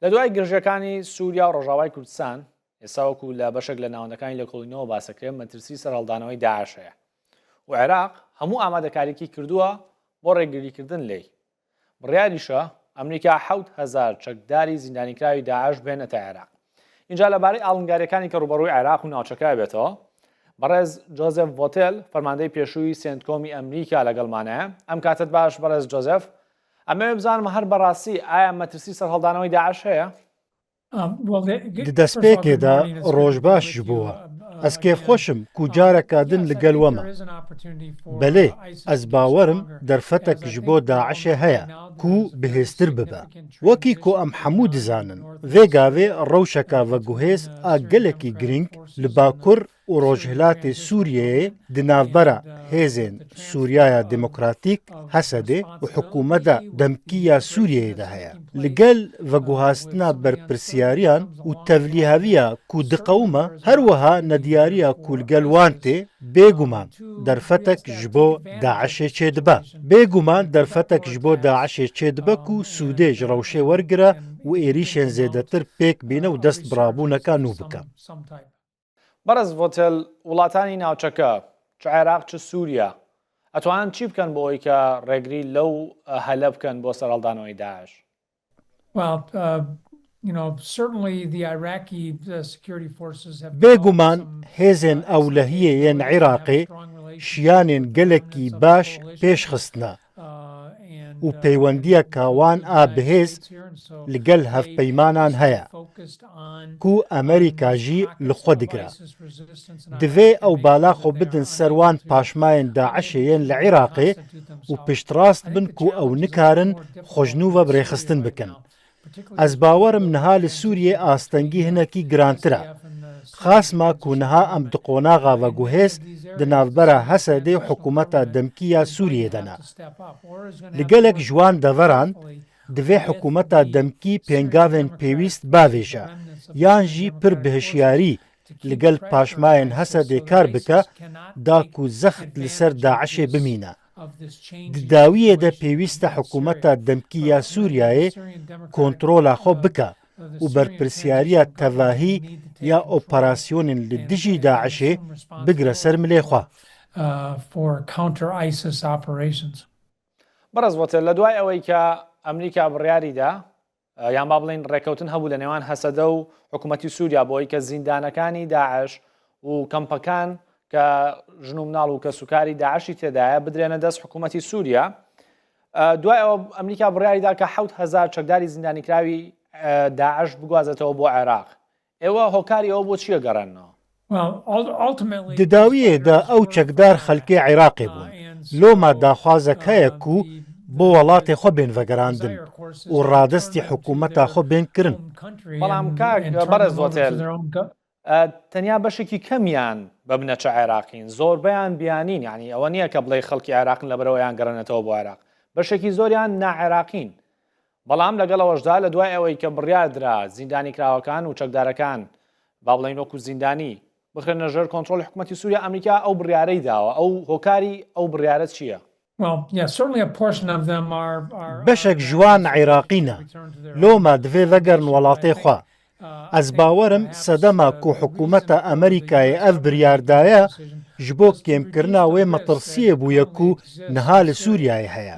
لە دوای گرژەکانی سووریا و ڕۆژاوای کوردستان ئێستا وەکو لە بەشێک لە ناوەندەکانی لە کۆڵینەوە باسەکرێن مەترسی سەرهەڵدانەوەی داعش هەیە و عێراق هەموو ئامادەکاریی کردووە بۆ ڕێگریکردن لێی. بڕیاریشە ئەمریکا 7,000 چەکداری زیندانیکراوی داعش بێنێتە عێراق. اینجا لەبارەی ئاڵنگاریەکانی کە ڕوبەڕووی عێراق و ناوچەکە بێتەوە بەڕێز جۆزێف ڤۆتێل فەرماندەی پێشووی سێنتکۆمی ئەمریکا لەگەڵمانەیە. ئەم کاتت باش بەڕێز جۆزێف، ئەمەوێ بزانم هەر بەڕاستی ئایا مەترسی سەرهەڵدانەوەی داعش هەیە؟ دەستپێکێدا ڕۆژ باش بووە. ئەس کێفخۆشم کوجارەکادن لەگەڵ وەمە. بەلێ ئەس باوەرم دەرفەتێک ji بۆ داعشێ هەیە کو بەهێزتر ببە. وەکی کۆ ئەم هەموو دزانن vێگاوێ ڕەوشەکە vەگوهێز ئا gelekî giring li Bakur û Rojhilatê Sûriyeyê di navbera hêzên Sûriyaya Demokratîk Hesedê û hikûmeta demkîya Sûriyeyê de heye. Li gel veguhastina berpirsyariyan û tevlîheviya ku diqewime her wiha nediyariya ku li gel wan tê bêguman derfetek ji bo Daişê çêdibe. Bêguman derfetek ji bo Daişê çêdibe ku Sûdê ji rewşê wergire û êrîşên zêdetir pêk bîne û dest birabûneka nû bike. بەڕێز ڤۆتێل، وڵاتانی ناوچەکە چ عێراق چ سووریا ئەتوانن چی بکەن بۆ ئەوەی کە ڕێگری لەو هەلە بکەن بۆ سەرهەڵدانەوەی داعش؟ بێگومان هێزên ئەولەهیەیەن عێراقê شیانên gelekî baş pêşxistine û peywendiyeka wan a bihêz li gel hevpeymanan heye ku Amerîka jî li xwe digire. Divê ew bala xwe bidin ser wan paşmayên Daişê yên li Iraqê û piştrast bin ku ew nikarin xwejnû ve birêxistin bikin. Ez bawerim niha li Sûriyê astengî hinekî girantir e. Xasma ku niha em di qonaxa veguhêz di navbera Hesedê hikûmeta demkîya Sûriyê de ne. Li gelek ji wan deveran divê hikûmeta demkî pêngavên pêwîst bavêje yan jî pir bi hişyarî li gel paşmayên Hesedê kar bike da ku zext li ser Daişê bimîne. Di dawiyê de pêwîst e hikûmeta demkîya Sûriyayê kontrola xwe bike û berpirsyariya tevahî ya operasyonên li dijî Daişê bigire ser milê xwe. بەڕێز ڤۆتێل، لە دوای ئەوەی کە ئەمریکا بڕیاریدا یان با بڵێن ڕێکەوتن هەبوو لە نێوان هەسەدە و حکوومەتی سووریا بۆ ئەوەی کە زیندانەکانی داعش و کەمپەکان کە ژن و مناڵ و کە سوکاری داعشی تێدایە بدرێنە دەست حکوومەتی سووریا، دوای ئەوە ئەمریکا بڕیاریدا کە 7,000 چەکداری زیندانیکراوی داعش بگوازێتەوە بۆ عێراق. ئێوە هۆکاری ئەوە بۆ چیە گەڕێنەوە؟ Di dawiyê de ew çekdar xelkê Iraqê bûn. Loma daxwazek heye ku bo welatê xwe bên vegerandin û radestî hikûmeta xwe bên kirin. بەڵام کاک بەڕێز ڤۆتێل، تەنیا بەشێکی کەمیان ببنە چە عێراقین، زۆربەیان بیانین، یعنی ئەوە نییە کە بڵێ خەڵکی عێراقن لەبەرەوەیان گەڕێنێتەوە بۆ عێراق، بەشێکی زۆریان ناعێراقین. بەڵام لەگەڵەوەشدا لە دوای ئەوەی کە بڕیاردرا زیندانی کراوەکان و چەکدارەکان با بڵێن وەکو زیندانی بخرێنە ژێر کۆنتڕۆڵی حکوومەتی سووریا، ئەمریکا ئەو بڕیارەی داوە. ئەو هۆکاری ئەو بڕیارە چییە؟ Beşek ji wan Iraqîne loma divê vegerin welatê xwe. Ez bawerim sedema ku hikûmeta Amerîkayê ev biryar daye ji bo kêmkirina wê metirsiyê bûye ku niha li Sûriyayê heye.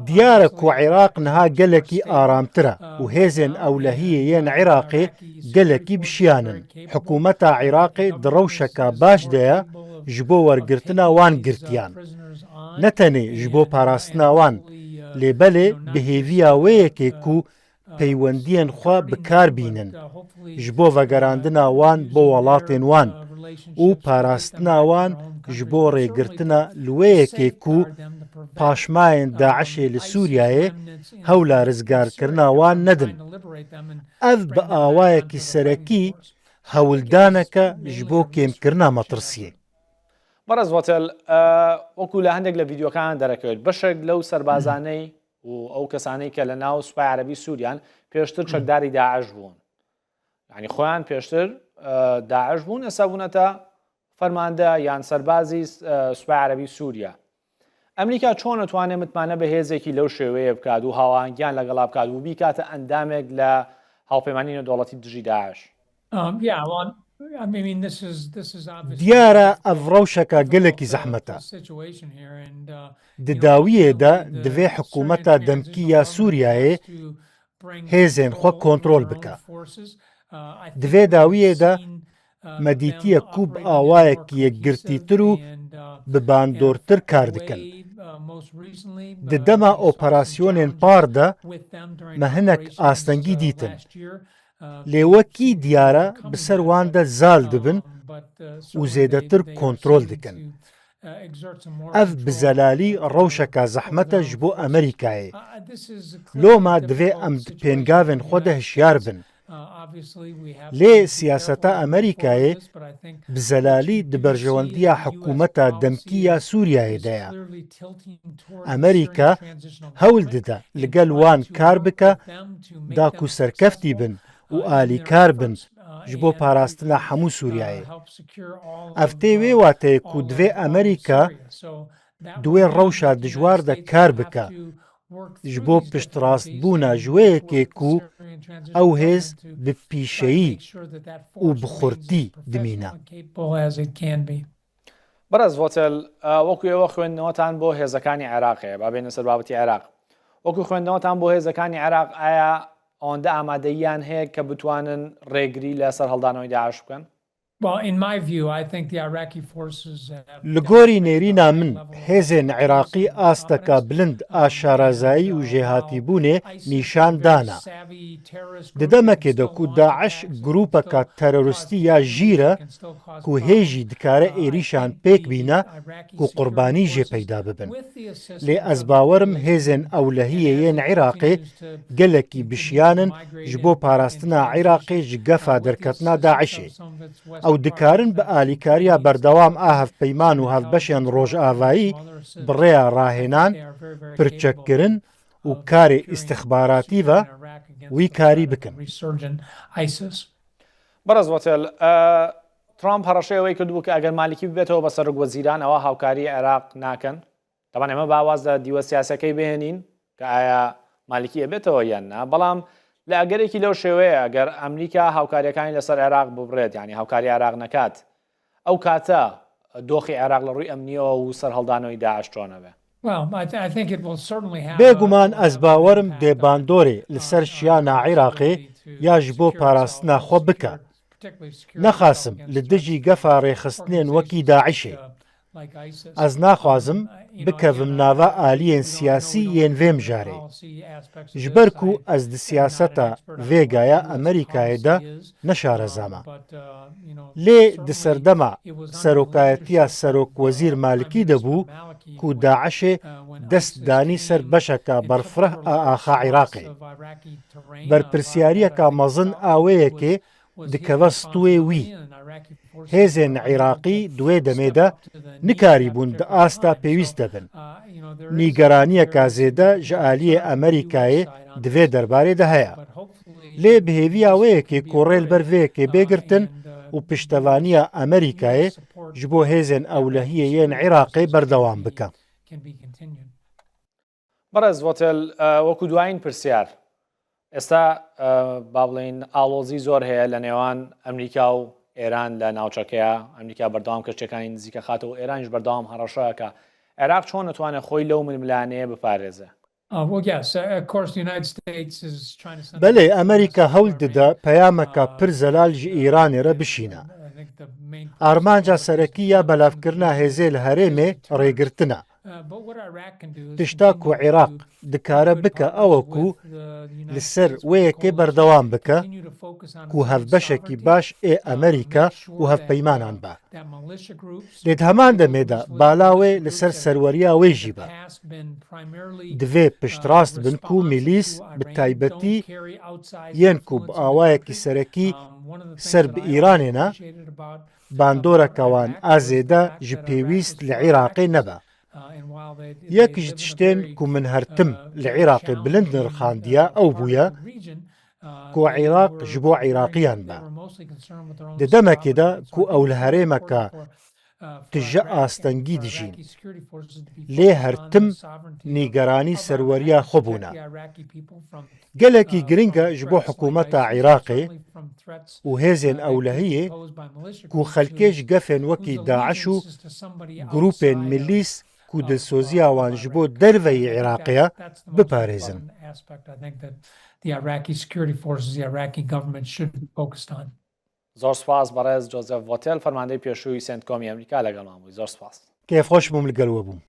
Diyar e ku Iraq niha gelekî aramtir e û hêzên ewlehiyê yên Iraqê gelekî bişiyanin. Hikûmeta Iraqê di rewşeka baş de ye ji bo wergirtina wan girtiyan. Ne tenê ji bo parastina wan, lêbelê bi hêviya wê yekê ku peywendiyên xwe bikar bînin ji bo vegerandina wan bo welatên wan û parastina wan ji bo rêgirtina li wê yekê ku paşmayên Daişê li Sûriyayê hewla rizgarkirina wan nedin. Ev bi awayekî serekî hewildaneke ji bo kêmkirina metirsiyê. بەڕێز ڤۆتێل، وەکو لە هەندێک لە ڤیددیۆکان دەرەکەوێت بەشێک لەو سەربازانەی و ئەو کەسانەی کە لە ناو سوپای عەرەبی سووریان پێشتر چەکداری داعش بوون، یعنی خۆیان پێشتر داعش بوون، ئێستا بوونەتە فەرماندە یان سەربازی سوپای عەرەبی سووریا. ئەمریکا چۆن دەتوانێت متمانە بە هێزێکی لەو شێوەیە بکات و هاوانگیان لەگەڵا بکات و بیکاتە ئەندامێک لە هەڵپەیمانی نێودەوڵەتی دژی داعش. دیارە ئەڤ ڕەوشەکە گەلێکی زەحمەتە. دداویێدا divê حکوومەتە دەمکیە سووریایê hêzên xwe kontrol bike. Divê dawiyê de medîtiye ku bi awayekî yekgirtîtir û bibandortir kar dikin. Di dema operasyonên par de me hinek astengî dîtin. Lê wekî diyar e bi ser wan de zal dibin û zêdetir kontrol dikin. Ev bi zelalî rewşeka zehmet e ji bo Amerîkayê. Loma divê em di pêngavên xwe de hişyar bin. Lê siyaseta Amerîkayê bi zelalî di berjewendiya hikûmeta demkî ya Sûriyayê de ye. Amerîka hewl dide li gel wan kar bike da ku serkeftî bin û alîkar bin ji bo parastina hemû Sûriyayê. Ev tê wê wateyê ku divê Amerîka di wê rewşa dijwar de kar bike ji bo piştrastbûna ji wê yekê ku ew hêz bi pîşeyî û bi xurtî dimîne. بەڕێز ڤۆتێل وەکو ئێوە خوێندنەوەتان بۆ هێزەکانی عێراقەیە با بێنە سەر بابەتی عێراق. وەکو خوێندنەوەتان بۆ هێزەکانی عێراق ئایا ئەوەندە ئامادەییان هەیە کە بتوانن ڕێگری لەسەر هەڵدانەوەی داعش بکەن؟ Li gorî nêrîna min hêzên Iraqî asteka bilind a şarazayî û jêhatîbûnê nîşan dana. Di demekê de ku Daeş grûpeka teroristî ya jîr e ku hêjî dikare êrîşan pêk bîne ku qurbanî jê peyda bibin. Lê ez bawerim hêzên ewlehiyê yên Iraqê gelekî bişiyanin ji bo parastina Iraqê ji gefa derketina Daişê. Ew dikarin bi alîkariya berdewam a hevpeyman û hevbeşên rojavayî bi rêya rahênan, pirçekkirin û karê îstixbaratî ve wî karî bikin. بەڕێز ڤۆتێل ترامپ هەڕەشەیەوەی کردبوو کە ئەگەر مالیکی ببێتەوە بە سەرۆک وەزیران ئەوە هاوکاری عێراق ناکەن. دەبان ئێمە باواز لە دیوە سیاسەکەی بهێنین کە ئایا مالیکی ئەبێتەوە یان نا، بەڵام لە ئەگەرێکی لەو شێوەیە ئەگەر ئەمریکا هاوکاریەکانی لەسەر عێراق ببڕێت یعنی هاوکاری عێراق نەکات ئەو کاتە دۆخی عێراق لە ڕووی ئەمنیەوە و سەر هەڵدانەوەی داعش چۆنەبێ؟ بێگومان ئەس باوەرم دێباندۆرێ لەسەر شیانە عێراقê ya ji bo parastina xwe bike. Nexwasim li dijî gefa rêxistinên wekî Daişê. Ez naxwazim bikevim nava aliyên siyasî yên vê mijarê. Ji ber ku ez di siyaseta vêgaya Amerîkayê de neşarezama. Lê di serdema serokayetiya Serokwezîr Malikî de bû ku Daişê dest danî ser beşeka berfireh a axa Iraqê. Berpirsyariyeka mezin a wê yekê dikeve stûyê wî. Hêzên Iraqî di wê demê de nikarîbûn di asta pêwîst debin. Nîgeraniyeka zêde ji aliyê Amerîkayê di vê derbarê de heye. Lê bihêviya wê yekê ku rê li ber vê yekê bêgirtin û piştevaniya Amerîkayê ji bo hêzên ewlehiyê yên Iraqê berdewam bike. بەڕێز ڤۆتێل وەکو دوایین پرسیار ئێستا با بڵێن ئاڵۆزی زۆر هەیە لە نێوان ئەمریکا و ئێران لە ناوچەکەیە. ئەمریکا بەردەوام کەچەکانی نزیکە خاتەوە ئێرانیش بەردەوام هەڕەشەیەکە. عێراق چۆن نتوانێت خۆی لەو ململانەیە بپارێزێ؟ بەلێ ئەمریکا هەوڵ دەدا پەیامەکە پر زەلال ji ئیرانê re bişîne. Armanca serekî ya belavkirina hêzê li herêmê rêgirtin e. Tişta ku Iraq dikare bike ew ku li ser wê yekê berdewam bike ku hevbeşekî baş ê Amerîka û hevpeymanan be. Lê di heman demê de bala wê li ser serweriya wê jî be. Divê piştrast bin ku mîlîs bi taybetî yên ku bi awayekî serekî ser bi Îranê ne, bandoreka wan a zêde ji pêwîst li Iraqê nebe. Yek ji tiştên ku min hertim li Iraqê bilind nirxandiye ew bûye ku Iraq ji bo Iraqiyan be. Di demekê de ku ew li herêmeka تژە ئاستەنگی دژین لێ هەرتم نیگەرانی سەروەریە خۆبوونە gelekî giring e ji bo hikûmeta Iraqê û hêzên ewlehiyê ku xelkê ji gefên wekî Daeş û grûpên millîs ku dilsoziya wan ji bo derveyê Iraqê ye biparêzin. زۆر سپاس بەڕێز جۆزێف ڤۆتێل فەرماندەی پێشووی سنتکۆمی ئەمریکا لەگەڵمان بووی. زۆر سپاس. کێفخۆش بووم لەگەڵ وە بووم.